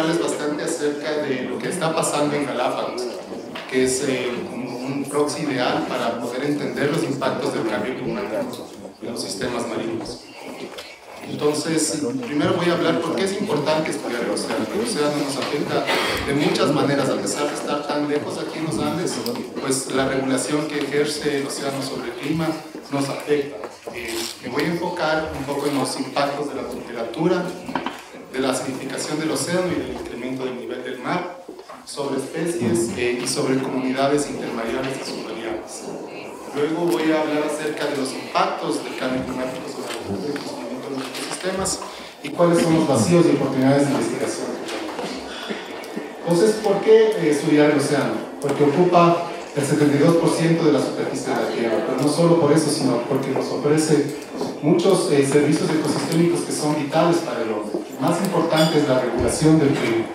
hablarles bastante acerca de lo que está pasando en Galápagos, que es un proxy ideal para poder entender los impactos del cambio climático en los sistemas marinos. Entonces, primero voy a hablar por qué es importante estudiar el océano. El océano nos afecta de muchas maneras, a pesar de estar tan lejos aquí en los Andes, pues la regulación que ejerce el océano sobre el clima nos afecta. Me voy a enfocar un poco en los impactos de la temperatura, de la acidificación del océano y del incremento del nivel del mar, sobre especies y sobre comunidades intermareales y submarinas. Luego voy a hablar acerca de los impactos del cambio climático sobre el funcionamiento de los ecosistemas y cuáles son los vacíos y oportunidades de investigación. Entonces, ¿por qué estudiar el océano? Porque ocupa el 72% de la superficie de la Tierra, pero no solo por eso, sino porque nos ofrece muchos servicios ecosistémicos que son vitales para el hombre. El más importante es la regulación del clima,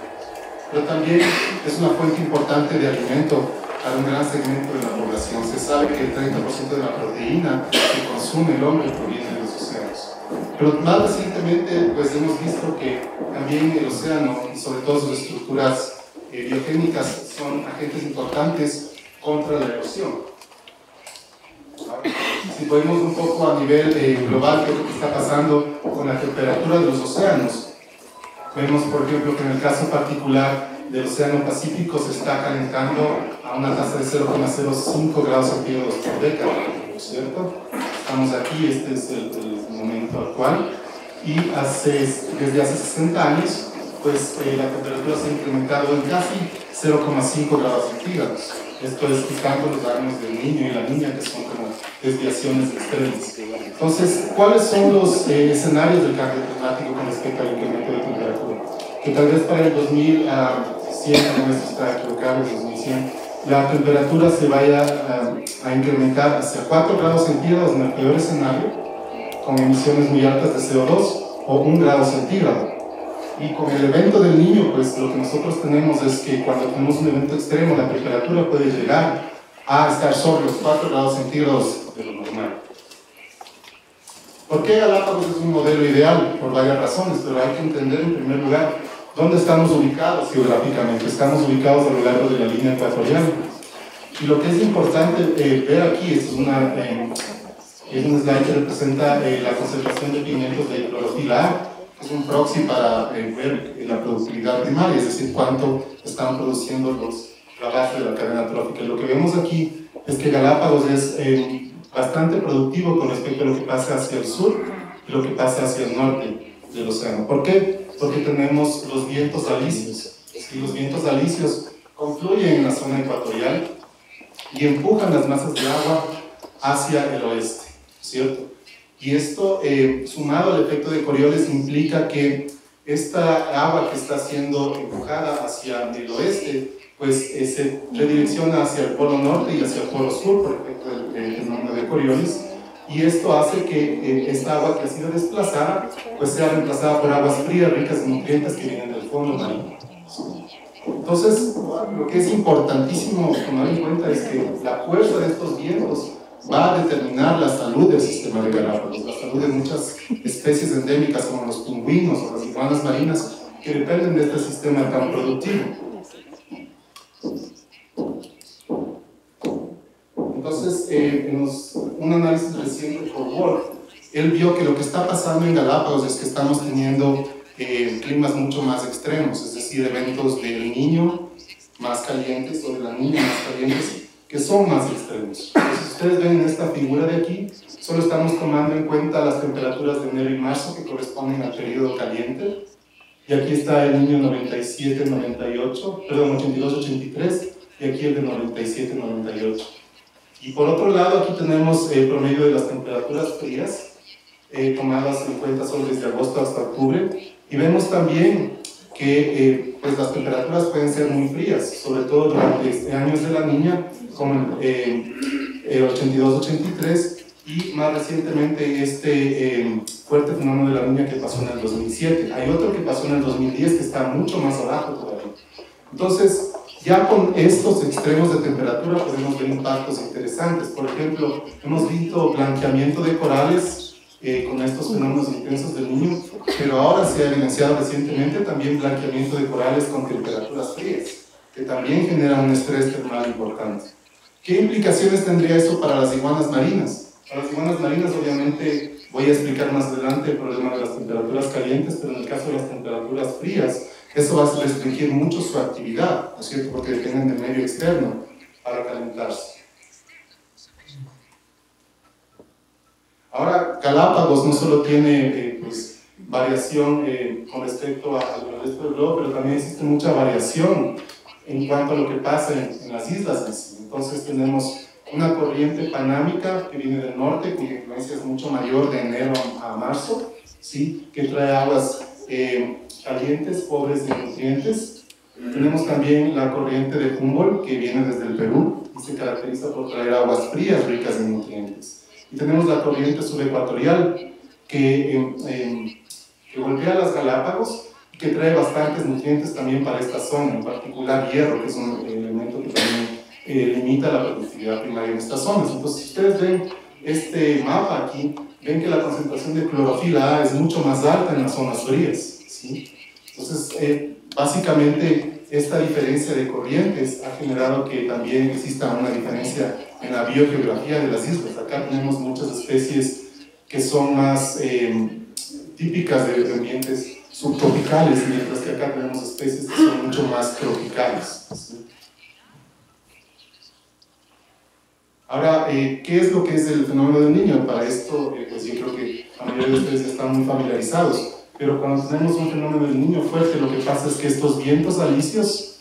pero también es una fuente importante de alimento para un gran segmento de la población. Se sabe que el 30% de la proteína que consume el hombre proviene de los océanos. Pero más recientemente pues hemos visto que también el océano y sobre todo sus estructuras biogénicas son agentes importantes contra la erosión. Si podemos un poco a nivel global qué es lo que está pasando con la temperatura de los océanos, vemos por ejemplo que en el caso particular del Océano Pacífico se está calentando a una tasa de 0,05 grados centígrados por década, ¿cierto? Estamos aquí, este es el momento actual, y desde hace 60 años pues la temperatura se ha incrementado en casi 0,5 grados centígrados. Esto es quitando los años del niño y la niña, que son como desviaciones extremas. Entonces, ¿cuáles son los escenarios del cambio climático con respecto al incremento de temperatura? Que tal vez para el 2100, no está equivocado, 2100, la temperatura se vaya a incrementar hacia 4 grados centígrados en el peor escenario, con emisiones muy altas de CO2, o 1 grado centígrado. Y con el evento del niño, pues lo que nosotros tenemos es que cuando tenemos un evento extremo, la temperatura puede llegar a estar sobre los 4 grados centígrados de lo normal. ¿Por qué Galápagos es un modelo ideal? Por varias razones, pero hay que entender en primer lugar dónde estamos ubicados geográficamente. Estamos ubicados a lo largo de la línea ecuatorial. Y lo que es importante ver aquí es un slide que representa la concentración de pigmentos de clorofila A. Es un proxy para ver la productividad primaria, es decir, cuánto están produciendo la base de la cadena trófica. Lo que vemos aquí es que Galápagos es bastante productivo con respecto a lo que pasa hacia el sur y lo que pasa hacia el norte del océano. ¿Por qué? Porque tenemos los vientos alisios. ¿Sí? Los vientos alisios confluyen en la zona ecuatorial y empujan las masas de agua hacia el oeste, ¿cierto? Y esto, sumado al efecto de Coriolis, implica que esta agua que está siendo empujada hacia el oeste, pues se redirecciona hacia el polo norte y hacia el polo sur por efecto del fenómeno de Coriolis. Y esto hace que esta agua que ha sido desplazada, pues sea reemplazada por aguas frías, ricas en nutrientes que vienen del fondo marino. Entonces, lo que es importantísimo tomar en cuenta es que la fuerza de estos vientos va a determinar la salud del sistema de Galápagos, la salud de muchas especies endémicas como los pingüinos o las iguanas marinas que dependen de este sistema tan productivo. Entonces, en un análisis reciente por Wolf, él vio que lo que está pasando en Galápagos es que estamos teniendo climas mucho más extremos, es decir, eventos del niño más calientes o de la niña más calientes, que son más extremos. Entonces, ustedes ven en esta figura de aquí, solo estamos tomando en cuenta las temperaturas de enero y marzo que corresponden al periodo caliente. Y aquí está el niño 82-83, y aquí el de 97-98. Y por otro lado, aquí tenemos el promedio de las temperaturas frías, tomadas en cuenta solo desde agosto hasta octubre. Y vemos también que pues las temperaturas pueden ser muy frías, sobre todo durante años de la niña, como el 82-83, y más recientemente este fuerte fenómeno de la niña que pasó en el 2007. Hay otro que pasó en el 2010 que está mucho más abajo todavía. Entonces, ya con estos extremos de temperatura podemos ver impactos interesantes. Por ejemplo, hemos visto blanqueamiento de corales con estos fenómenos intensos del Niño, pero ahora se ha evidenciado recientemente también blanqueamiento de corales con temperaturas frías, que también genera un estrés termal importante. ¿Qué implicaciones tendría eso para las iguanas marinas? Para las iguanas marinas, obviamente, voy a explicar más adelante el problema de las temperaturas calientes, pero en el caso de las temperaturas frías, eso va a restringir mucho su actividad, ¿no es cierto? Porque dependen del medio externo para calentarse. Ahora, Galápagos no solo tiene pues, variación con respecto al resto del globo, pero también existe mucha variación en cuanto a lo que pasa en las islas en sí. Entonces tenemos una corriente panámica que viene del norte, cuya influencia es mucho mayor de enero a marzo, ¿sí? Que trae aguas calientes, pobres en nutrientes. Tenemos también la corriente de Humboldt, que viene desde el Perú y se caracteriza por traer aguas frías ricas en nutrientes. Y tenemos la corriente subecuatorial, que golpea las Galápagos y que trae bastantes nutrientes también para esta zona, en particular hierro, que es un elemento que también limita la productividad primaria en estas zonas. Entonces, si ustedes ven este mapa aquí, ven que la concentración de clorofila A es mucho más alta en las zonas frías, ¿sí? Entonces, básicamente, esta diferencia de corrientes ha generado que también exista una diferencia en la biogeografía de las islas. Acá tenemos muchas especies que son más típicas de ambientes subtropicales, mientras que acá tenemos especies que son mucho más tropicales, ¿sí? Ahora, ¿qué es lo que es el fenómeno del Niño? Para esto, pues yo creo que la mayoría de ustedes están muy familiarizados, pero cuando tenemos un fenómeno del Niño fuerte, lo que pasa es que estos vientos alisios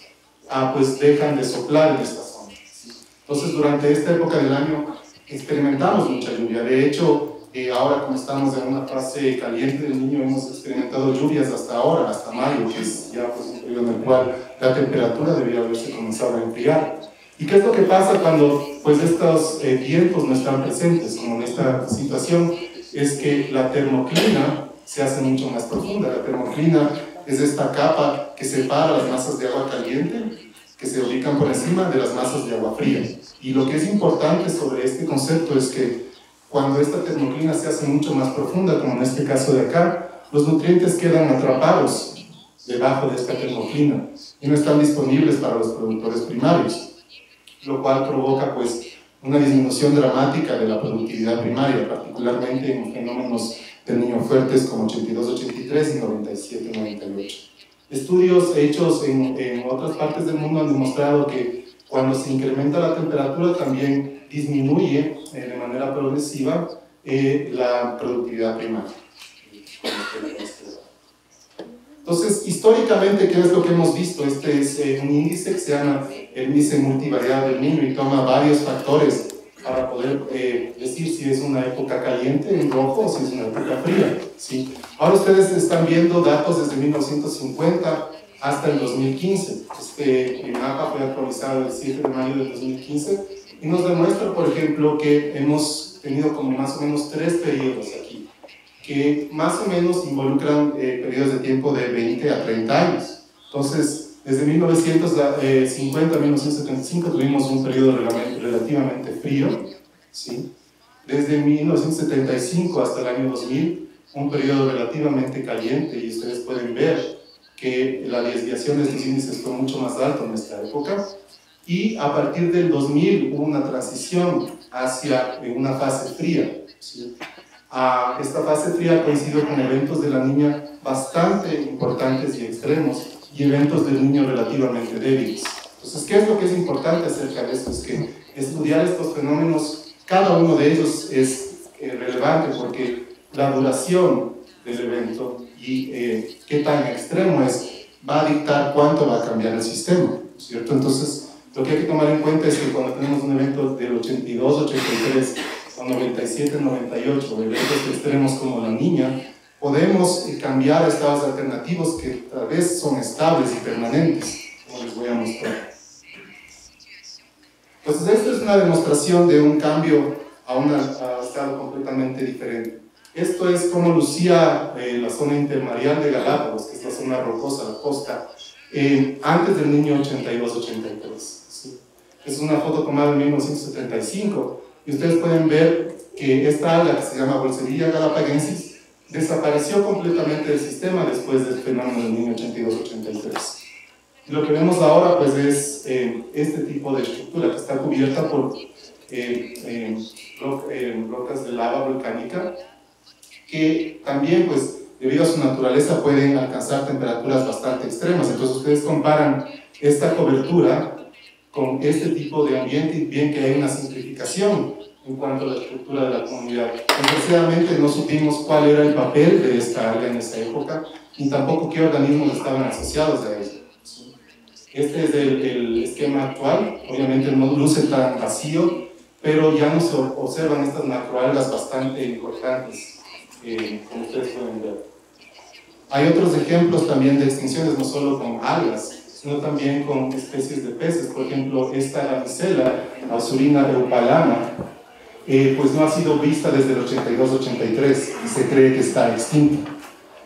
pues dejan de soplar en esta zona, ¿sí? Entonces, durante esta época del año experimentamos mucha lluvia. De hecho, ahora como estamos en una fase caliente del Niño, hemos experimentado lluvias hasta ahora, hasta mayo, que es ya pues, un periodo en el cual la temperatura debería haberse comenzado a enfriar. ¿Y qué es lo que pasa cuando pues, estos vientos no están presentes? Como en esta situación, es que la termoclina se hace mucho más profunda. La termoclina es esta capa que separa las masas de agua caliente que se ubican por encima de las masas de agua fría. Y lo que es importante sobre este concepto es que cuando esta termoclina se hace mucho más profunda, como en este caso de acá, los nutrientes quedan atrapados debajo de esta termoclina y no están disponibles para los productores primarios, lo cual provoca pues una disminución dramática de la productividad primaria, particularmente en fenómenos del Niño fuertes como 82-83 y 97-98. Estudios hechos en otras partes del mundo han demostrado que cuando se incrementa la temperatura también disminuye de manera progresiva la productividad primaria. Entonces, históricamente, ¿qué es lo que hemos visto? Este es un índice que se llama el índice multivariado del Niño y toma varios factores para poder decir si es una época caliente en rojo o si es una época fría, ¿sí? Ahora ustedes están viendo datos desde 1950 hasta el 2015. Este mapa fue actualizado el 7 de mayo del 2015 y nos demuestra, por ejemplo, que hemos tenido como más o menos 3 periodos aquí, que más o menos involucran periodos de tiempo de 20 a 30 años. Entonces, desde 1950 a 1975 tuvimos un periodo relativamente frío, ¿sí? Desde 1975 hasta el año 2000, un periodo relativamente caliente, y ustedes pueden ver que la desviación de estos índices fue mucho más alta en esta época. Y a partir del 2000 hubo una transición hacia una fase fría, ¿sí? Esta fase fría coincidió con eventos de la Niña bastante importantes y extremos y eventos del Niño relativamente débiles. Entonces, ¿qué es lo que es importante acerca de esto? Es que estudiar estos fenómenos, cada uno de ellos es relevante porque la duración del evento y qué tan extremo es, va a dictar cuánto va a cambiar el sistema, ¿cierto? Entonces, lo que hay que tomar en cuenta es que cuando tenemos un evento del 82, 83, o 97, 98, eventos extremos como la Niña, podemos cambiar a estados alternativos que tal vez son estables y permanentes, como les voy a mostrar. Entonces, esto es una demostración de un cambio a un estado completamente diferente. Esto es como lucía la zona intermareal de Galápagos, que es la zona rocosa, la costa, antes del Niño 82-83. ¿Sí? Es una foto tomada en 1975. Y ustedes pueden ver que esta alga, que se llama Bolsevilla galapagensis, desapareció completamente del sistema después del fenómeno del Niño 82-83. Y lo que vemos ahora pues es este tipo de estructura que está cubierta por rocas de lava volcánica, que también pues debido a su naturaleza pueden alcanzar temperaturas bastante extremas. Entonces ustedes comparan esta cobertura con este tipo de ambiente y ven que hay una simplificación en cuanto a la estructura de la comunidad. Desgraciadamente no supimos cuál era el papel de esta alga en esa época y tampoco qué organismos estaban asociados a ella. Este es el esquema actual, obviamente no luce tan vacío, pero ya no se observan estas macroalgas bastante importantes, como ustedes pueden ver. Hay otros ejemplos también de extinciones, no solo con algas, sino también con especies de peces. Por ejemplo, esta lamicela, Ausurina eupalama, pues no ha sido vista desde el 82-83 y se cree que está extinta.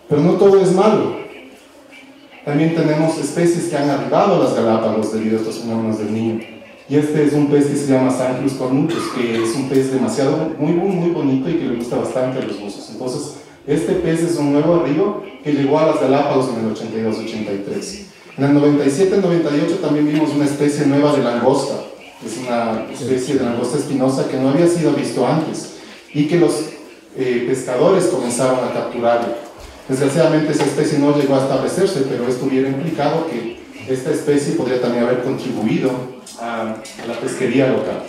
Pero no todo es malo. También tenemos especies que han arribado a las Galápagos debido a estos fenómenos del Niño. Y este es un pez que se llama Sanclus cornutus, que es un pez demasiado, muy bonito y que le gusta bastante a los buzos. Entonces, este pez es un nuevo arribo que llegó a las Galápagos en el 82-83. En el 97-98 también vimos una especie nueva de langosta. Es una especie de langosta espinosa que no había sido visto antes y que los pescadores comenzaron a capturar. Desgraciadamente esa especie no llegó a establecerse, pero esto hubiera implicado que esta especie podría también haber contribuido a la pesquería local.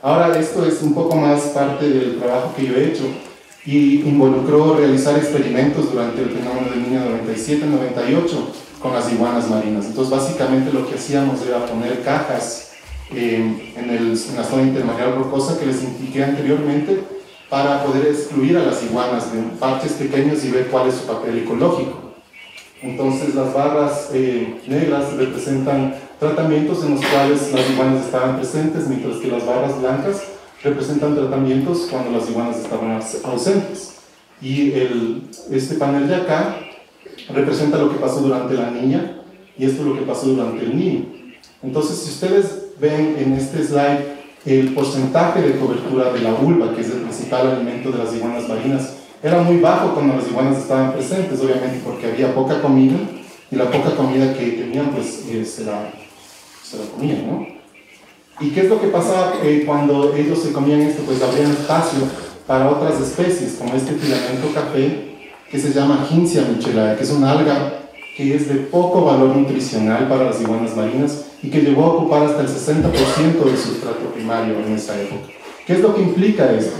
Ahora esto es un poco más parte del trabajo que yo he hecho y involucró realizar experimentos durante el fenómeno del Niño 97-98 con las iguanas marinas. Entonces básicamente lo que hacíamos era poner cajas en la zona intermareal rocosa que les indiqué anteriormente para poder excluir a las iguanas de parches pequeños y ver cuál es su papel ecológico. Entonces las barras negras representan tratamientos en los cuales las iguanas estaban presentes, mientras que las barras blancas representan tratamientos cuando las iguanas estaban ausentes. Y este panel de acá representa lo que pasó durante la niña y esto es lo que pasó durante el niño. Entonces si ustedes ven en este slide el porcentaje de cobertura de la vulva, que es el principal alimento de las iguanas marinas, era muy bajo cuando las iguanas estaban presentes, obviamente porque había poca comida y la poca comida que tenían pues se la comían, ¿no? ¿Y qué es lo que pasaba cuando ellos se comían esto? Pues abrían espacio para otras especies, como este filamento café que se llama Hintsia michelae, que es una alga que es de poco valor nutricional para las iguanas marinas y que llegó a ocupar hasta el 60% del sustrato primario en esa época. ¿Qué es lo que implica esto?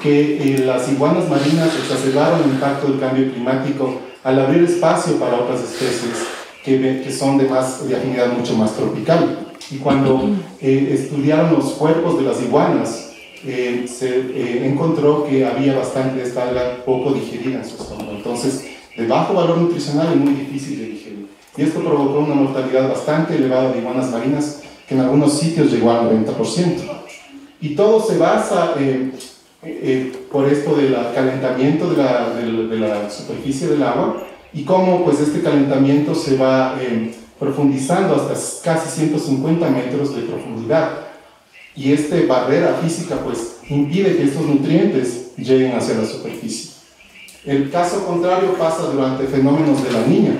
Que las iguanas marinas exacerbaron el impacto del cambio climático al abrir espacio para otras especies que son de afinidad mucho más tropical. Y cuando estudiaron los cuerpos de las iguanas, se encontró que había bastante de esta alga poco digerida en su estómago. Entonces, de bajo valor nutricional y muy difícil de digerir. Y esto provocó una mortalidad bastante elevada de iguanas marinas, que en algunos sitios llegó al 90%. Y todo se basa por esto del calentamiento de la superficie del agua y cómo pues, este calentamiento se va profundizando hasta casi 150 metros de profundidad. Y esta barrera física pues, impide que estos nutrientes lleguen hacia la superficie. El caso contrario pasa durante fenómenos de la niña,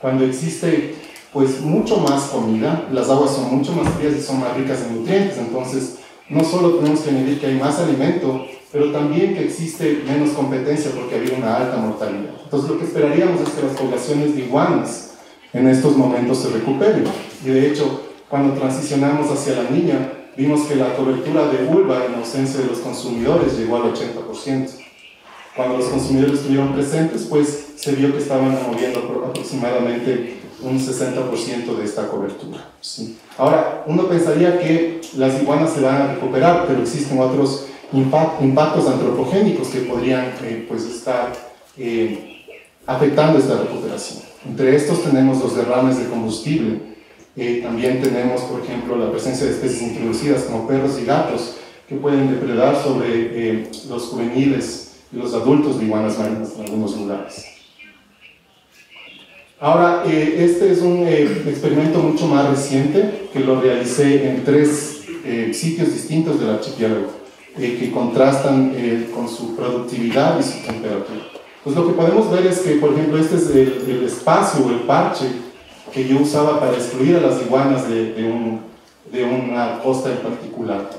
cuando existe pues mucho más comida, las aguas son mucho más frías y son más ricas en nutrientes, entonces no solo tenemos que añadir que hay más alimento, pero también que existe menos competencia porque había una alta mortalidad. Entonces lo que esperaríamos es que las poblaciones de iguanas en estos momentos se recuperen, y de hecho cuando transicionamos hacia la niña vimos que la cobertura de vulva en ausencia de los consumidores llegó al 80%. Cuando los consumidores estuvieron presentes, pues se vio que estaban moviendo aproximadamente un 60% de esta cobertura. ¿Sí? Ahora, uno pensaría que las iguanas se van a recuperar, pero existen otros impactos antropogénicos que podrían pues estar afectando esta recuperación. Entre estos tenemos los derrames de combustible. También tenemos, por ejemplo, la presencia de especies introducidas como perros y gatos que pueden depredar sobre los juveniles y los adultos de iguanas marinas en algunos lugares. Ahora, este es un experimento mucho más reciente que lo realicé en 3 sitios distintos del archipiélago que contrastan con su productividad y su temperatura. Pues lo que podemos ver es que, por ejemplo, este es el espacio o el parche que yo usaba para excluir a las iguanas de una costa en particular.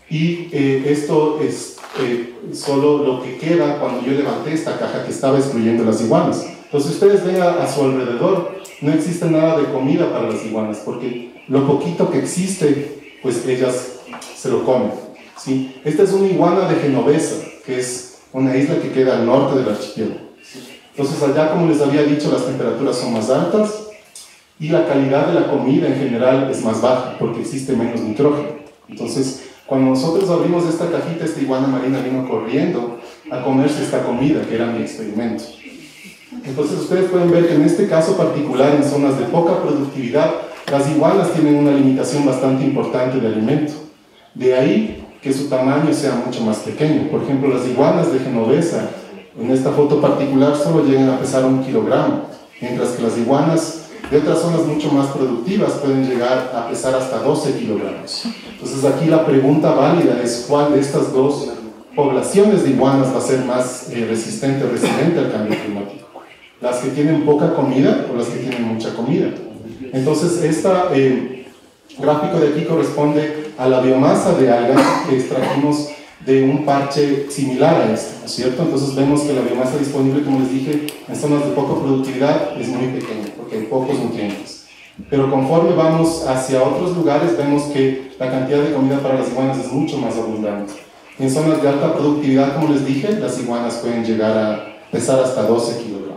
Y esto es solo lo que queda cuando yo levanté esta caja que estaba excluyendo las iguanas. Entonces ustedes ven a su alrededor, no existe nada de comida para las iguanas, porque lo poquito que existe, pues ellas se lo comen, ¿sí? Esta es una iguana de Genovesa, que es una isla que queda al norte del archipiélago. Entonces allá, como les había dicho, las temperaturas son más altas y la calidad de la comida en general es más baja, porque existe menos nitrógeno. Entonces, cuando nosotros abrimos esta cajita, esta iguana marina vino corriendo a comerse esta comida, que era mi experimento. Entonces ustedes pueden ver que en este caso particular, en zonas de poca productividad, las iguanas tienen una limitación bastante importante de alimento. De ahí que su tamaño sea mucho más pequeño. Por ejemplo, las iguanas de Genovesa, en esta foto particular, solo llegan a pesar 1 kilogramo, mientras que las iguanas de otras zonas mucho más productivas pueden llegar a pesar hasta 12 kilogramos. Entonces aquí la pregunta válida es cuál de estas dos poblaciones de iguanas va a ser más resistente o resiliente al cambio climático. Las que tienen poca comida o las que tienen mucha comida. Entonces este gráfico de aquí corresponde a la biomasa de algas que extrajimos de un parche similar a este, ¿no es cierto? Entonces vemos que la biomasa disponible, como les dije, en zonas de poca productividad es muy pequeña, porque hay pocos nutrientes. Pero conforme vamos hacia otros lugares, vemos que la cantidad de comida para las iguanas es mucho más abundante. En zonas de alta productividad, como les dije, las iguanas pueden llegar a pesar hasta 12 kilogramos.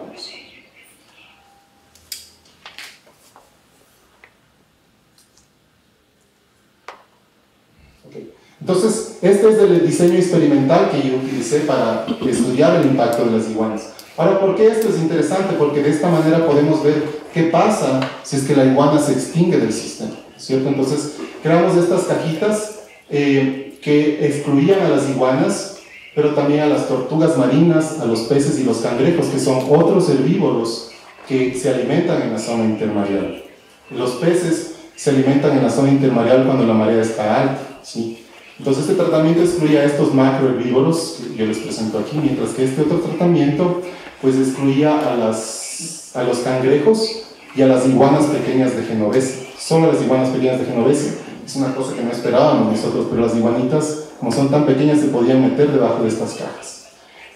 Entonces, este es el diseño experimental que yo utilicé para estudiar el impacto de las iguanas. Ahora, ¿por qué esto es interesante? Porque de esta manera podemos ver qué pasa si es que la iguana se extingue del sistema, ¿cierto? Entonces, creamos estas cajitas que excluían a las iguanas, pero también a las tortugas marinas, a los peces y los cangrejos, que son otros herbívoros que se alimentan en la zona intermareal. Los peces se alimentan en la zona intermareal cuando la marea está alta, ¿sí? Entonces este tratamiento excluía a estos macroherbívoros que yo les presento aquí, mientras que este otro tratamiento pues excluía a los cangrejos y a las iguanas pequeñas de Genovesa. Solo las iguanas pequeñas de Genovesa. Es una cosa que no esperábamos nosotros, pero las iguanitas, como son tan pequeñas, se podían meter debajo de estas cajas.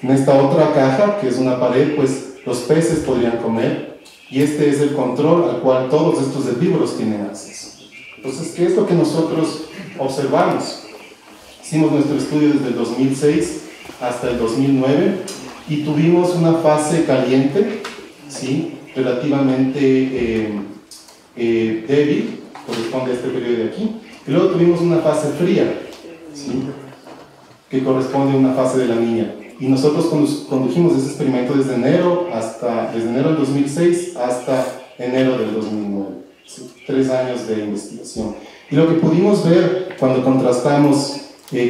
En esta otra caja, que es una pared, pues los peces podrían comer, y este es el control al cual todos estos herbívoros tienen acceso. Entonces, ¿qué es lo que nosotros observamos? Hicimos nuestro estudio desde el 2006 hasta el 2009 y tuvimos una fase caliente, ¿sí? Relativamente débil, corresponde a este periodo de aquí, y luego tuvimos una fase fría, ¿sí? Que corresponde a una fase de la niña. Y nosotros condujimos ese experimento desde enero del 2006 hasta enero del 2009, ¿sí? 3 años de investigación. Y lo que pudimos ver cuando contrastamos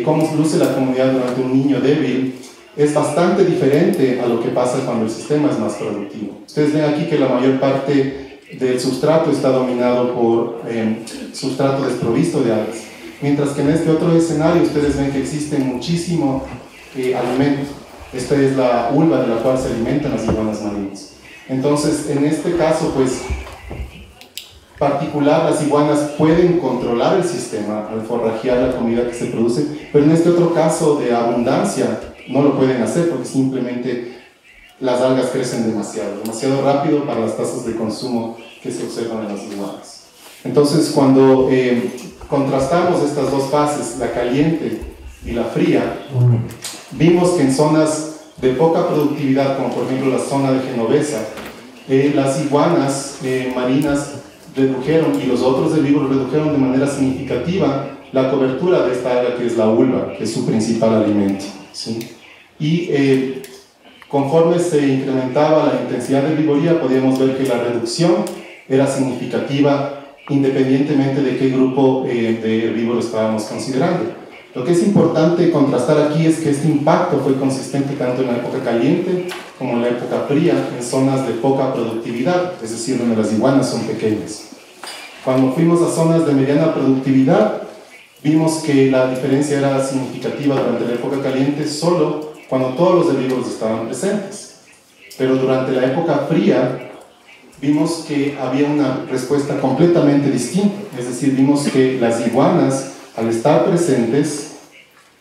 cómo luce la comunidad durante un niño débil es bastante diferente a lo que pasa cuando el sistema es más productivo. Ustedes ven aquí que la mayor parte del sustrato está dominado por sustrato desprovisto de algas, mientras que en este otro escenario ustedes ven que existe muchísimo alimento. Esta es la ulva de la cual se alimentan las iguanas marinas. Entonces, en este caso, pues, particular, las iguanas pueden controlar el sistema al forrajear la comida que se produce, pero en este otro caso de abundancia no lo pueden hacer porque simplemente las algas crecen demasiado rápido para las tasas de consumo que se observan en las iguanas. Entonces, cuando contrastamos estas dos fases, la caliente y la fría, vimos que en zonas de poca productividad, como por ejemplo la zona de Genovesa, las iguanas marinas redujeron, y los otros herbívoros redujeron de manera significativa la cobertura de esta alga que es la ulva, que es su principal alimento, ¿sí? Y conforme se incrementaba la intensidad de herbivoría, podíamos ver que la reducción era significativa independientemente de qué grupo de herbívoros estábamos considerando. Lo que es importante contrastar aquí es que este impacto fue consistente tanto en la época caliente como en la época fría, en zonas de poca productividad, es decir, donde las iguanas son pequeñas. Cuando fuimos a zonas de mediana productividad, Vimos que la diferencia era significativa durante la época caliente solo cuando todos los herbívoros estaban presentes. Pero durante la época fría vimos que había una respuesta completamente distinta. Es decir, vimos que las iguanas, al estar presentes,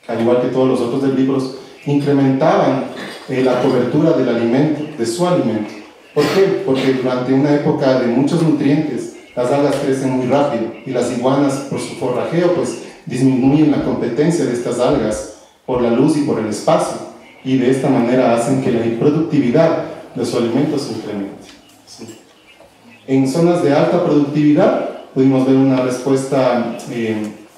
al igual que todos los otros herbívoros, incrementaban la cobertura del alimento, de su alimento. ¿Por qué? Porque durante una época de muchos nutrientes, las algas crecen muy rápido y las iguanas, por su forrajeo, pues disminuyen la competencia de estas algas por la luz y por el espacio, y de esta manera hacen que la productividad de su alimento se incremente. ¿Sí? En zonas de alta productividad pudimos ver una respuesta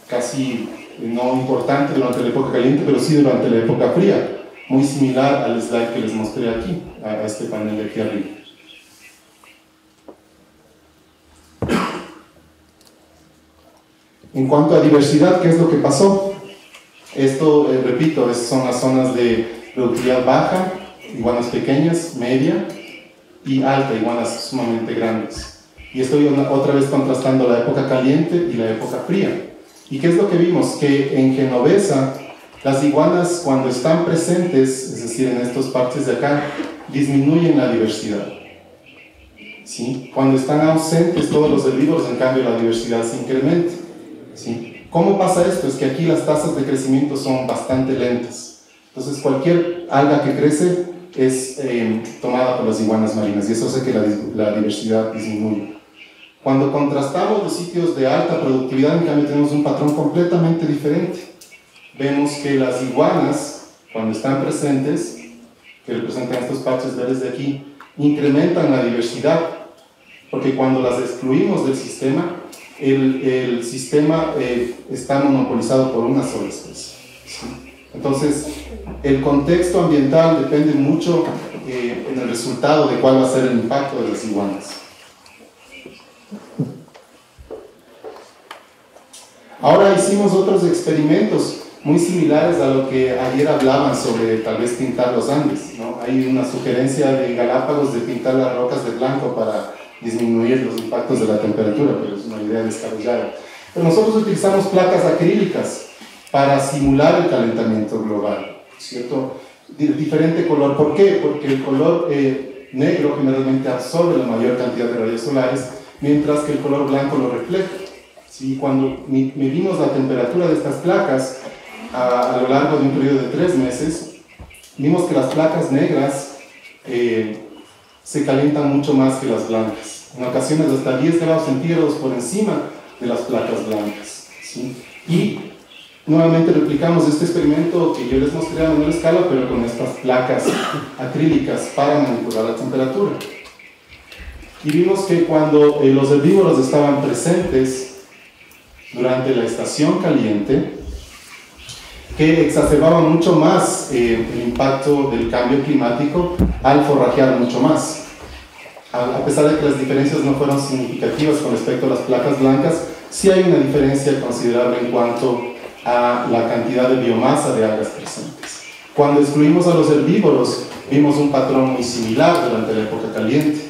casi no importante durante la época caliente, pero sí durante la época fría, muy similar al slide que les mostré aquí, a este panel de aquí arriba. En cuanto a diversidad, ¿qué es lo que pasó? Esto, repito, son las zonas de productividad baja, iguanas pequeñas, media y alta, iguanas sumamente grandes. Y estoy otra vez contrastando la época caliente y la época fría. ¿Y qué es lo que vimos? Que en Genovesa, las iguanas cuando están presentes, es decir, en estos parches de acá, disminuyen la diversidad. ¿Sí? Cuando están ausentes todos los herbívoros, en cambio la diversidad se incrementa. ¿Sí? ¿Cómo pasa esto? Es que aquí las tasas de crecimiento son bastante lentas. Entonces cualquier alga que crece es tomada por las iguanas marinas y eso hace que la diversidad disminuya. Cuando contrastamos los sitios de alta productividad, en cambio tenemos un patrón completamente diferente. Vemos que las iguanas, cuando están presentes, que representan estos parches verdes de aquí, incrementan la diversidad, porque cuando las excluimos del sistema, el sistema está monopolizado por una sola especie. ¿Sí? Entonces, el contexto ambiental depende mucho en el resultado de cuál va a ser el impacto de las iguanas. Ahora hicimos otros experimentos muy similares a lo que ayer hablaban sobre tal vez pintar los Andes, ¿no? Hay una sugerencia de Galápagos de pintar las rocas de blanco para disminuir los impactos de la temperatura, pero es una idea descabellada. Pero nosotros utilizamos placas acrílicas para simular el calentamiento global, ¿cierto? De diferente color. ¿Por qué? Porque el color negro generalmente absorbe la mayor cantidad de rayos solares, mientras que el color blanco lo refleja. ¿Sí? Cuando medimos la temperatura de estas placas a lo largo de un periodo de 3 meses, vimos que las placas negras se calientan mucho más que las blancas, en ocasiones hasta 10 grados centígrados por encima de las placas blancas. ¿Sí? Y nuevamente replicamos este experimento que yo les mostré a menor escala, pero con estas placas acrílicas para manipular la temperatura. Y vimos que cuando los herbívoros estaban presentes durante la estación caliente, que exacerbaba mucho más el impacto del cambio climático al forrajear mucho más. A pesar de que las diferencias no fueron significativas con respecto a las placas blancas, sí hay una diferencia considerable en cuanto a la cantidad de biomasa de algas presentes. Cuando excluimos a los herbívoros, vimos un patrón muy similar durante la época caliente.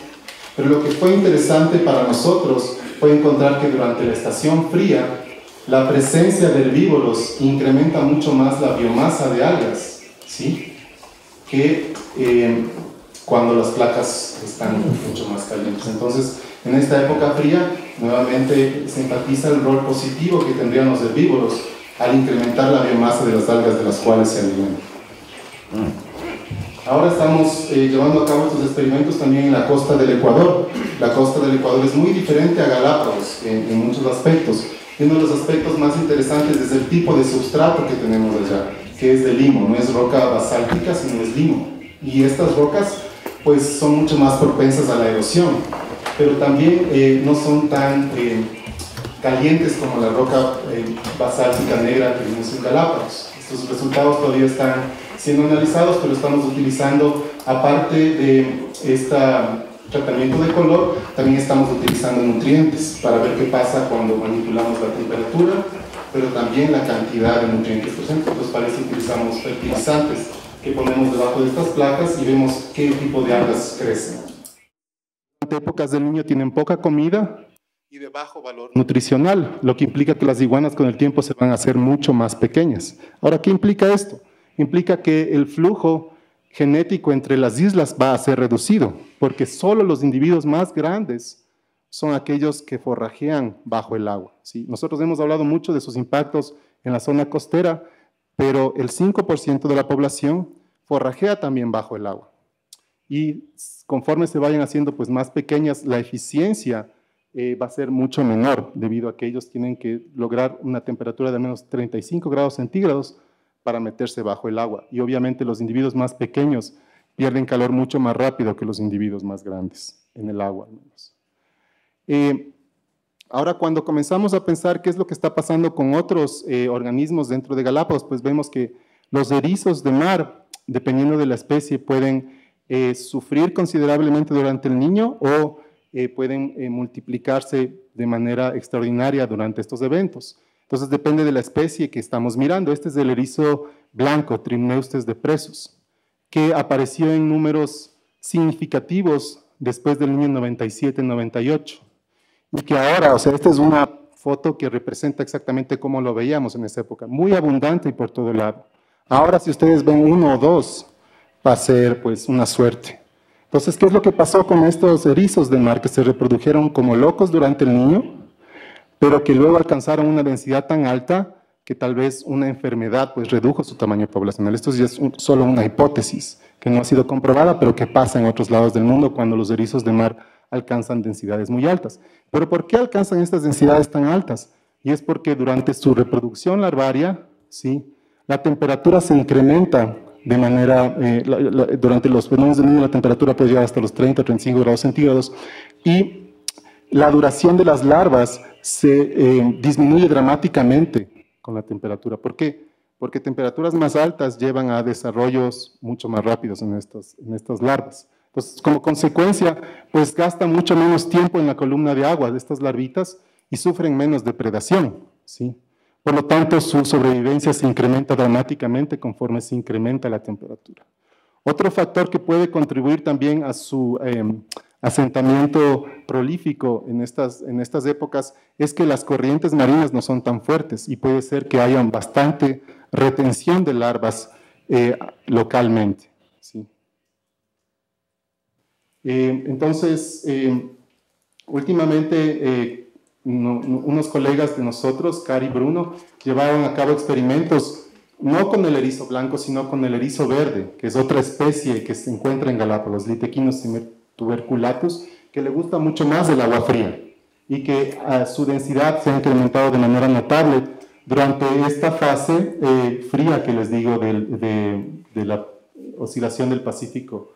Pero lo que fue interesante para nosotros fue encontrar que durante la estación fría, la presencia de herbívoros incrementa mucho más la biomasa de algas, ¿sí? Que cuando las placas están mucho más calientes. Entonces, en esta época fría, nuevamente se enfatiza el rol positivo que tendrían los herbívoros al incrementar la biomasa de las algas de las cuales se alimentan. Ahora estamos llevando a cabo estos experimentos también en la costa del Ecuador. La costa del Ecuador es muy diferente a Galápagos en muchos aspectos. Y uno de los aspectos más interesantes es el tipo de sustrato que tenemos allá, que es de limo, no es roca basáltica, sino es limo. Y estas rocas pues son mucho más propensas a la erosión, pero también no son tan calientes como la roca basáltica negra que vimos en Galápagos. Estos resultados todavía están siendo analizados, pero estamos utilizando, aparte de este tratamiento de color, también estamos utilizando nutrientes para ver qué pasa cuando manipulamos la temperatura, pero también la cantidad de nutrientes presentes. Entonces, para eso utilizamos fertilizantes que ponemos debajo de estas placas y vemos qué tipo de algas crecen. En épocas del niño tienen poca comida y de bajo valor nutricional, lo que implica que las iguanas con el tiempo se van a hacer mucho más pequeñas. Ahora, ¿qué implica esto? Implica que el flujo genético entre las islas va a ser reducido, porque solo los individuos más grandes son aquellos que forrajean bajo el agua, ¿sí? Nosotros hemos hablado mucho de sus impactos en la zona costera, pero el 5% de la población forrajea también bajo el agua. Y conforme se vayan haciendo pues, más pequeñas, la eficiencia va a ser mucho menor, debido a que ellos tienen que lograr una temperatura de al menos 35 grados centígrados para meterse bajo el agua. Y obviamente los individuos más pequeños pierden calor mucho más rápido que los individuos más grandes, en el agua al menos. Ahora, cuando comenzamos a pensar qué es lo que está pasando con otros organismos dentro de Galápagos, pues vemos que los erizos de mar, dependiendo de la especie, pueden sufrir considerablemente durante el niño o pueden multiplicarse de manera extraordinaria durante estos eventos. Entonces, depende de la especie que estamos mirando. Este es el erizo blanco, Trimneustes depressus, que apareció en números significativos después del año 97-98. Y que ahora, o sea, esta es una foto que representa exactamente cómo lo veíamos en esa época, muy abundante y por todo lado. Ahora, si ustedes ven uno o dos, va a ser pues una suerte. Entonces, ¿qué es lo que pasó con estos erizos de mar que se reprodujeron como locos durante el niño, pero que luego alcanzaron una densidad tan alta que tal vez una enfermedad pues redujo su tamaño poblacional? Esto ya es solo una hipótesis que no ha sido comprobada, pero que pasa en otros lados del mundo cuando los erizos de mar alcanzan densidades muy altas. ¿Pero por qué alcanzan estas densidades tan altas? Y es porque durante su reproducción larvaria, ¿sí?, la temperatura se incrementa de manera, durante los fenómenos del niño la temperatura puede llegar hasta los 30-35 grados centígrados y la duración de las larvas se disminuye dramáticamente con la temperatura. ¿Por qué? Porque temperaturas más altas llevan a desarrollos mucho más rápidos en estas larvas. Entonces, como consecuencia, pues gastan mucho menos tiempo en la columna de agua de estas larvitas y sufren menos depredación, ¿sí? Por lo tanto, su sobrevivencia se incrementa dramáticamente conforme se incrementa la temperatura. Otro factor que puede contribuir también a su asentamiento prolífico en estas épocas es que las corrientes marinas no son tan fuertes y puede ser que haya bastante retención de larvas localmente, ¿sí? Entonces, últimamente unos colegas de nosotros, Cari y Bruno, llevaron a cabo experimentos no con el erizo blanco, sino con el erizo verde, que es otra especie que se encuentra en Galápagos, Litequinus tuberculatus, que le gusta mucho más el agua fría y que su densidad se ha incrementado de manera notable durante esta fase fría que les digo de la oscilación del Pacífico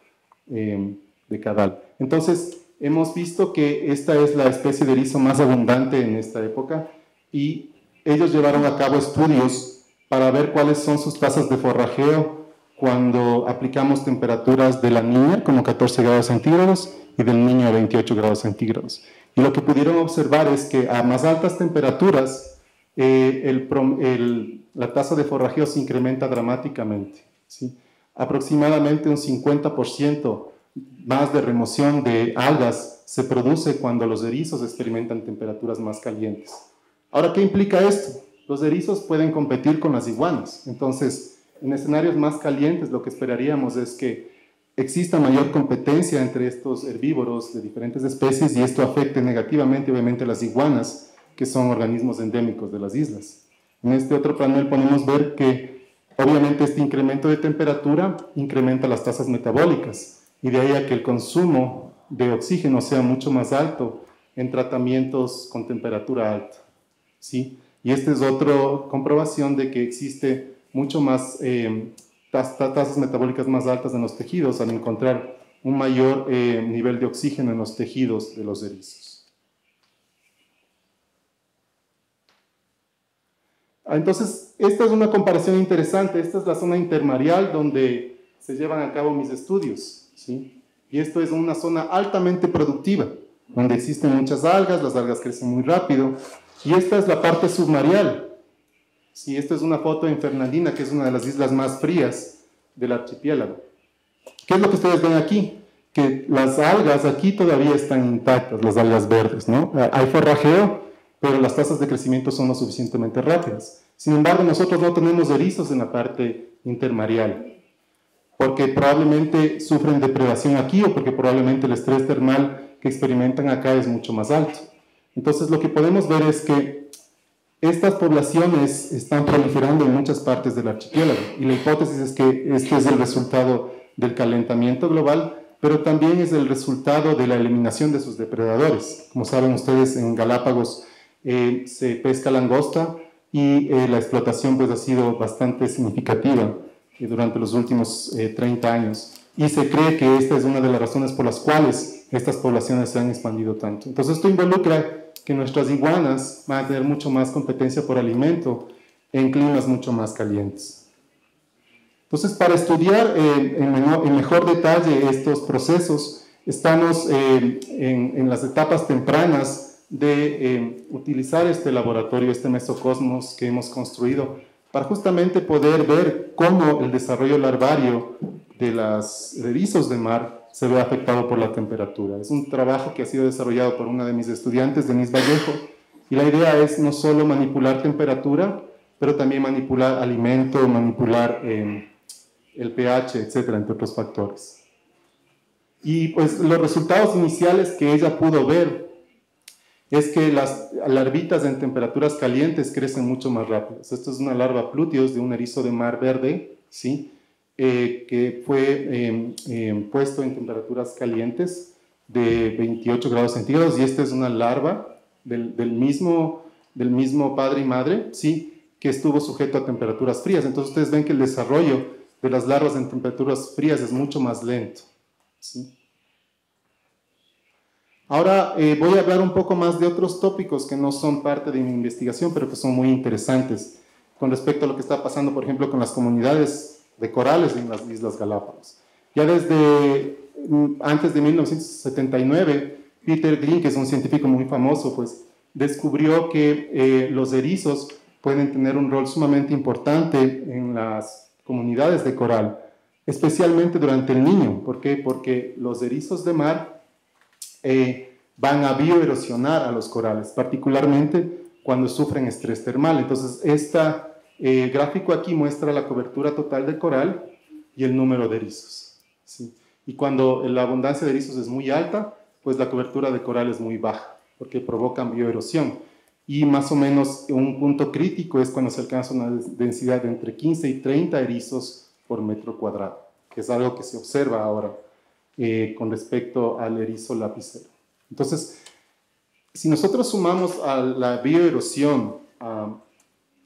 decadal. Entonces, hemos visto que esta es la especie de erizo más abundante en esta época y ellos llevaron a cabo estudios para ver cuáles son sus tasas de forrajeo cuando aplicamos temperaturas de la niña, como 14 grados centígrados, y del niño a 28 grados centígrados. Y lo que pudieron observar es que a más altas temperaturas la tasa de forrajeo se incrementa dramáticamente, ¿sí? Aproximadamente un 50% más de remoción de algas se produce cuando los erizos experimentan temperaturas más calientes. Ahora, ¿qué implica esto? Los erizos pueden competir con las iguanas. Entonces, en escenarios más calientes, lo que esperaríamos es que exista mayor competencia entre estos herbívoros de diferentes especies y esto afecte negativamente, obviamente, a las iguanas, que son organismos endémicos de las islas. En este otro panel podemos ver que, obviamente, este incremento de temperatura incrementa las tasas metabólicas. Y de ahí a que el consumo de oxígeno sea mucho más alto en tratamientos con temperatura alta, ¿sí? Y esta es otra comprobación de que existe mucho más tasas metabólicas más altas en los tejidos al encontrar un mayor nivel de oxígeno en los tejidos de los erizos. Entonces, esta es una comparación interesante. Esta es la zona intermareal donde se llevan a cabo mis estudios, ¿sí? Y esto es una zona altamente productiva, donde existen muchas algas, las algas crecen muy rápido, y esta es la parte submareal. Sí, esta es una foto en Fernandina, que es una de las islas más frías del archipiélago. ¿Qué es lo que ustedes ven aquí? que las algas aquí todavía están intactas, las algas verdes, ¿no? Hay forrajeo, pero las tasas de crecimiento son lo suficientemente rápidas. Sin embargo, nosotros no tenemos erizos en la parte intermareal, porque probablemente sufren depredación aquí o porque probablemente el estrés termal que experimentan acá es mucho más alto. Entonces, lo que podemos ver es que estas poblaciones están proliferando en muchas partes del archipiélago y la hipótesis es que esto es el resultado del calentamiento global, pero también es el resultado de la eliminación de sus depredadores. Como saben ustedes, en Galápagos se pesca langosta y la explotación pues, ha sido bastante significativa durante los últimos 30 años. Y se cree que esta es una de las razones por las cuales estas poblaciones se han expandido tanto. Entonces esto involucra que nuestras iguanas van a tener mucho más competencia por alimento en climas mucho más calientes. Entonces, para estudiar en mejor detalle estos procesos, estamos en las etapas tempranas de utilizar este laboratorio, este mesocosmos que hemos construido, para justamente poder ver cómo el desarrollo larvario de los erizos de mar se ve afectado por la temperatura. Es un trabajo que ha sido desarrollado por una de mis estudiantes, Denise Vallejo, y la idea es no solo manipular temperatura, pero también manipular alimento, manipular el pH, etcétera, entre otros factores. Y pues los resultados iniciales que ella pudo ver es que las larvitas en temperaturas calientes crecen mucho más rápido. Esto es una larva pluteus de un erizo de mar verde, ¿sí? Que fue puesto en temperaturas calientes de 28 grados centígrados, y esta es una larva del mismo padre y madre, ¿sí? Que estuvo sujeto a temperaturas frías. Entonces ustedes ven que el desarrollo de las larvas en temperaturas frías es mucho más lento, ¿sí? Ahora voy a hablar un poco más de otros tópicos que no son parte de mi investigación, pero que son muy interesantes con respecto a lo que está pasando, por ejemplo, con las comunidades de corales en las Islas Galápagos. Ya desde antes de 1979, Peter Glynn, que es un científico muy famoso, pues descubrió que los erizos pueden tener un rol sumamente importante en las comunidades de coral, especialmente durante el Niño. ¿Por qué? Porque los erizos de mar van a bioerosionar a los corales, particularmente cuando sufren estrés termal. Entonces, este gráfico aquí muestra la cobertura total del coral y el número de erizos, ¿sí? Y cuando la abundancia de erizos es muy alta, pues la cobertura de coral es muy baja, porque provocan bioerosión. Y más o menos un punto crítico es cuando se alcanza una densidad de entre 15 y 30 erizos por metro cuadrado, que es algo que se observa ahora con respecto al erizo lapicero. Entonces, si nosotros sumamos a la bioerosión, a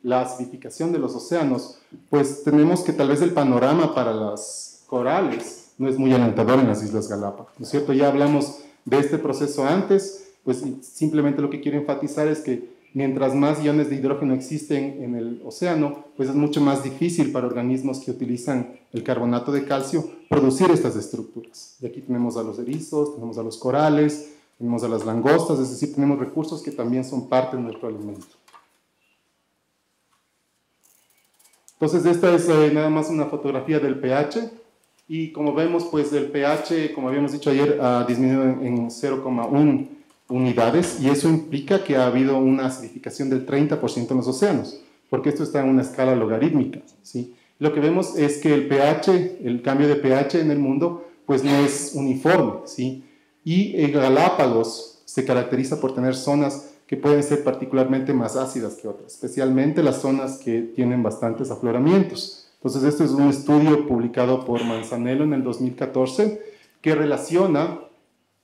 la acidificación de los océanos, pues tenemos que tal vez el panorama para las corales no es muy alentador en las Islas Galápagos, ¿no es cierto? Ya hablamos de este proceso antes, pues simplemente lo que quiero enfatizar es que mientras más iones de hidrógeno existen en el océano, pues es mucho más difícil para organismos que utilizan el carbonato de calcio producir estas estructuras. Y aquí tenemos a los erizos, tenemos a los corales, tenemos a las langostas, es decir, tenemos recursos que también son parte de nuestro alimento. Entonces, esta es nada más una fotografía del pH, y como vemos, pues el pH, como habíamos dicho ayer, ha disminuido en 0,1 unidades, y eso implica que ha habido una acidificación del 30% en los océanos, porque esto está en una escala logarítmica, ¿sí? Lo que vemos es que el pH, el cambio de pH en el mundo, pues no es uniforme, ¿sí? Y en Galápagos se caracteriza por tener zonas que pueden ser particularmente más ácidas que otras, especialmente las zonas que tienen bastantes afloramientos. Entonces, este es un estudio publicado por Manzanello en el 2014 que relaciona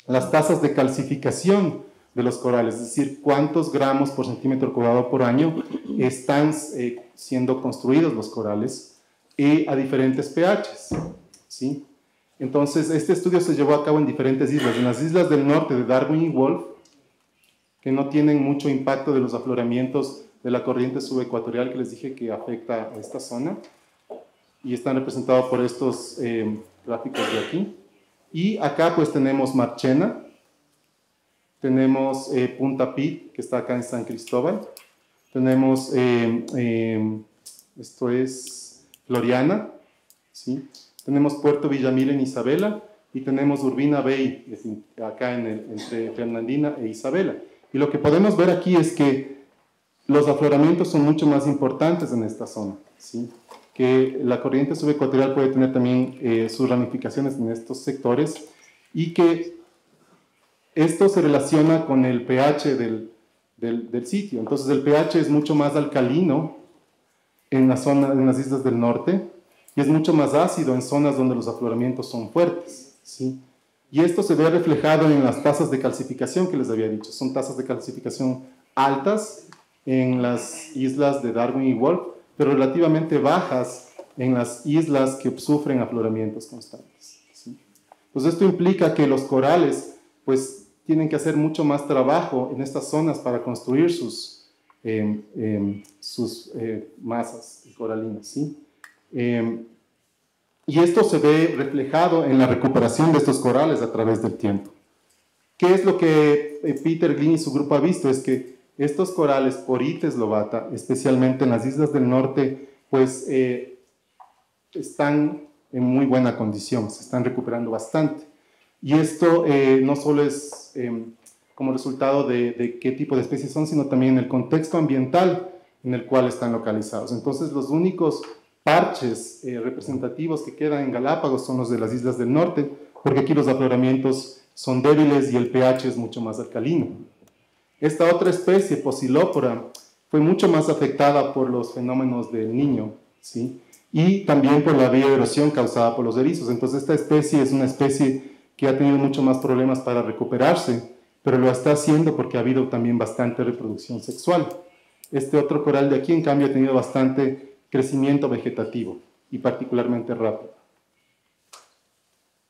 las tasas de calcificación de los corales, es decir, cuántos gramos por centímetro cuadrado por año están siendo construidos los corales a diferentes pHs, ¿sí? Entonces, este estudio se llevó a cabo en diferentes islas. En las islas del norte de Darwin y Wolf, que no tienen mucho impacto de los afloramientos de la corriente subecuatorial que les dije que afecta a esta zona, y están representados por estos gráficos de aquí. Y acá pues tenemos Marchena, tenemos Punta Pit, que está acá en San Cristóbal, tenemos, esto es Floriana, ¿sí? Tenemos Puerto Villamil en Isabela, y tenemos Urbina Bay, acá entre Fernandina e Isabela. Y lo que podemos ver aquí es que los afloramientos son mucho más importantes en esta zona, ¿sí? Que la corriente subecuatorial puede tener también sus ramificaciones en estos sectores y que esto se relaciona con el pH del sitio. Entonces el pH es mucho más alcalino en la zona, en las islas del norte, y es mucho más ácido en zonas donde los afloramientos son fuertes, ¿sí? Y esto se ve reflejado en las tasas de calcificación que les había dicho. Son tasas de calcificación altas en las islas de Darwin y Wolf, pero relativamente bajas en las islas que sufren afloramientos constantes, ¿sí? Pues esto implica que los corales pues tienen que hacer mucho más trabajo en estas zonas para construir sus masas coralinas, ¿sí? Y esto se ve reflejado en la recuperación de estos corales a través del tiempo. ¿Qué es lo que Peter Glynn y su grupo ha visto? Es que estos corales, Porites lobata, especialmente en las islas del norte, pues están en muy buena condición, se están recuperando bastante. Y esto no solo es como resultado de qué tipo de especies son, sino también el contexto ambiental en el cual están localizados. Entonces, los únicos parches representativos que quedan en Galápagos son los de las islas del norte, porque aquí los afloramientos son débiles y el pH es mucho más alcalino. Esta otra especie, Posilopora, fue mucho más afectada por los fenómenos del Niño, ¿sí? Y también por la vía de erosión causada por los erizos. Entonces, esta especie es una especie que ha tenido mucho más problemas para recuperarse, pero lo está haciendo porque ha habido también bastante reproducción sexual. Este otro coral de aquí, en cambio, ha tenido bastante crecimiento vegetativo y particularmente rápido.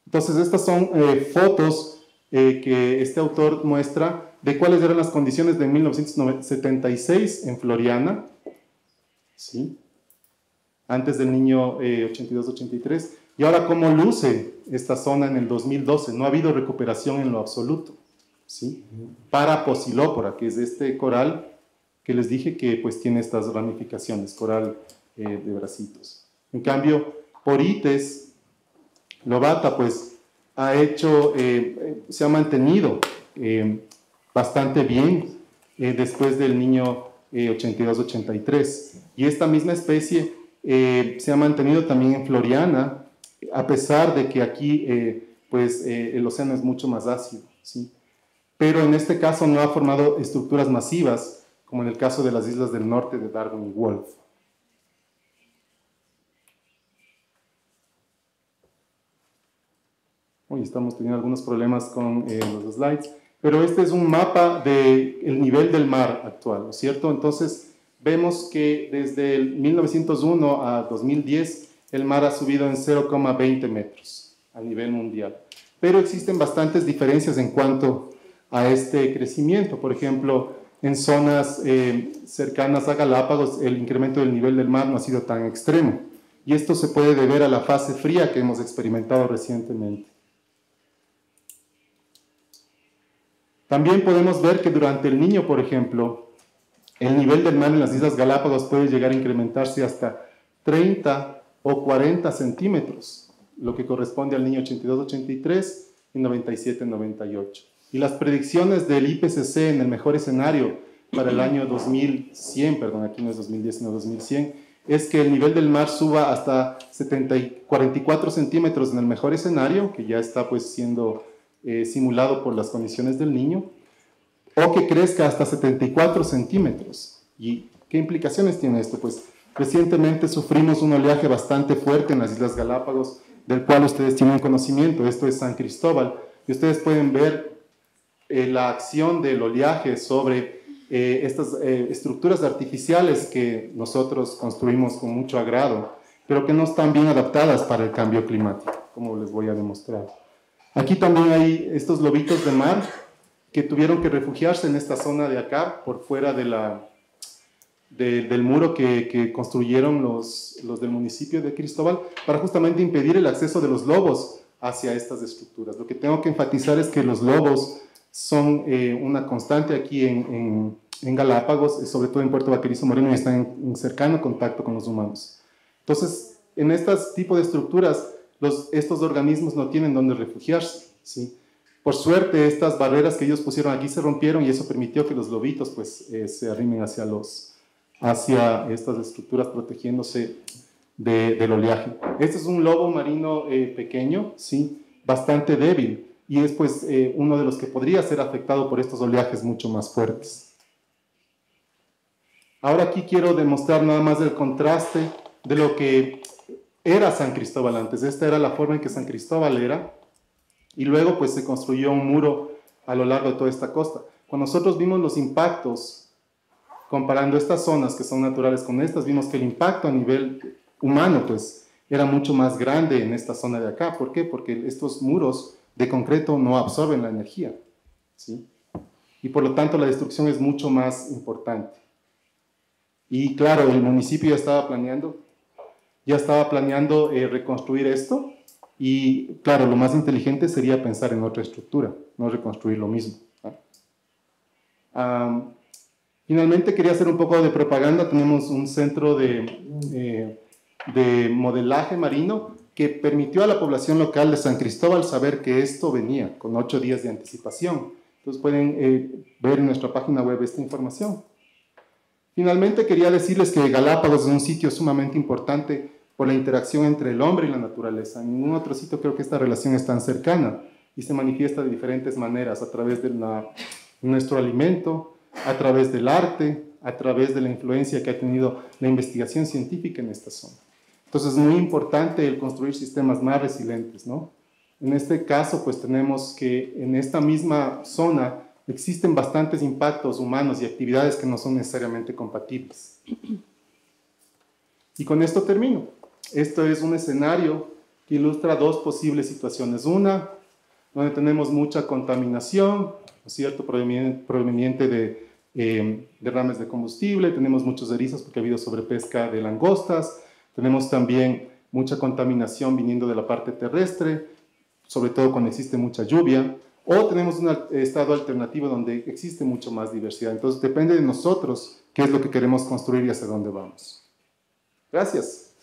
Entonces, estas son fotos que este autor muestra de cuáles eran las condiciones de 1976 en Floriana, ¿sí? Antes del Niño 82-83, y ahora cómo luce esta zona en el 2012. No ha habido recuperación en lo absoluto, ¿sí? Para Posilopora, que es este coral que les dije que pues tiene estas ramificaciones, coral de bracitos. En cambio, Porites lobata pues ha hecho, se ha mantenido bastante bien después del Niño 82-83, y esta misma especie se ha mantenido también en Floriana, a pesar de que aquí pues, el océano es mucho más ácido, ¿sí? Pero en este caso no ha formado estructuras masivas, como en el caso de las islas del norte de Darwin y Wolf. Hoy estamos teniendo algunos problemas con los slides, pero este es un mapa del nivel del mar actual, ¿no es cierto? Entonces vemos que desde el 1901 a 2010 el mar ha subido en 0,20 metros a nivel mundial. Pero existen bastantes diferencias en cuanto a este crecimiento. Por ejemplo, en zonas cercanas a Galápagos, el incremento del nivel del mar no ha sido tan extremo. Y esto se puede deber a la fase fría que hemos experimentado recientemente. También podemos ver que durante el Niño, por ejemplo, el nivel del mar en las Islas Galápagos puede llegar a incrementarse hasta 30 o 40 centímetros, lo que corresponde al Niño 82-83 y 97-98. Y las predicciones del IPCC en el mejor escenario para el año 2100, perdón, aquí no es 2010 sino 2100, es que el nivel del mar suba hasta 44 centímetros en el mejor escenario, que ya está pues siendo simulado por las condiciones del Niño, o que crezca hasta 74 centímetros. ¿Y qué implicaciones tiene esto? Pues recientemente sufrimos un oleaje bastante fuerte en las Islas Galápagos, del cual ustedes tienen conocimiento. Esto es San Cristóbal, y ustedes pueden ver la acción del oleaje sobre estas estructuras artificiales que nosotros construimos con mucho agrado, pero que no están bien adaptadas para el cambio climático, como les voy a demostrar. Aquí también hay estos lobitos de mar que tuvieron que refugiarse en esta zona de acá, por fuera de del muro que construyeron los del municipio de Cristóbal, para justamente impedir el acceso de los lobos hacia estas estructuras. Lo que tengo que enfatizar es que los lobos son una constante aquí en Galápagos, sobre todo en Puerto Vaquerizo Moreno, y están en cercano contacto con los humanos. Entonces, en este tipo de estructuras, estos organismos no tienen dónde refugiarse, ¿sí? Por suerte, estas barreras que ellos pusieron aquí se rompieron y eso permitió que los lobitos pues, se arrimen hacia estas estructuras protegiéndose del oleaje. Este es un lobo marino pequeño, ¿sí? Bastante débil y es pues, uno de los que podría ser afectado por estos oleajes mucho más fuertes. Ahora aquí quiero demostrar nada más el contraste de lo que era San Cristóbal antes. Esta era la forma en que San Cristóbal era y luego pues se construyó un muro a lo largo de toda esta costa. Cuando nosotros vimos los impactos, comparando estas zonas que son naturales con estas, vimos que el impacto a nivel humano pues era mucho más grande en esta zona de acá. ¿Por qué? Porque estos muros de concreto no absorben la energía, ¿sí? Y por lo tanto la destrucción es mucho más importante. Y claro, el municipio ya estaba planeando reconstruir esto y claro, lo más inteligente sería pensar en otra estructura, no reconstruir lo mismo. Finalmente quería hacer un poco de propaganda. Tenemos un centro de modelaje marino que permitió a la población local de San Cristóbal saber que esto venía con 8 días de anticipación. Entonces pueden ver en nuestra página web esta información. Finalmente quería decirles que Galápagos es un sitio sumamente importante por la interacción entre el hombre y la naturaleza. En ningún otro sitio creo que esta relación es tan cercana y se manifiesta de diferentes maneras, a través de nuestro alimento, a través del arte, a través de la influencia que ha tenido la investigación científica en esta zona. Entonces es muy importante el construir sistemas más resilientes, ¿no? En este caso, pues tenemos que en esta misma zona existen bastantes impactos humanos y actividades que no son necesariamente compatibles. Y con esto termino. Esto es un escenario que ilustra dos posibles situaciones. Una, donde tenemos mucha contaminación, ¿no es cierto?, proveniente de derrames de combustible, tenemos muchos erizos porque ha habido sobrepesca de langostas, tenemos también mucha contaminación viniendo de la parte terrestre, sobre todo cuando existe mucha lluvia, o tenemos un estado alternativo donde existe mucho más diversidad. Entonces depende de nosotros qué es lo que queremos construir y hacia dónde vamos. Gracias.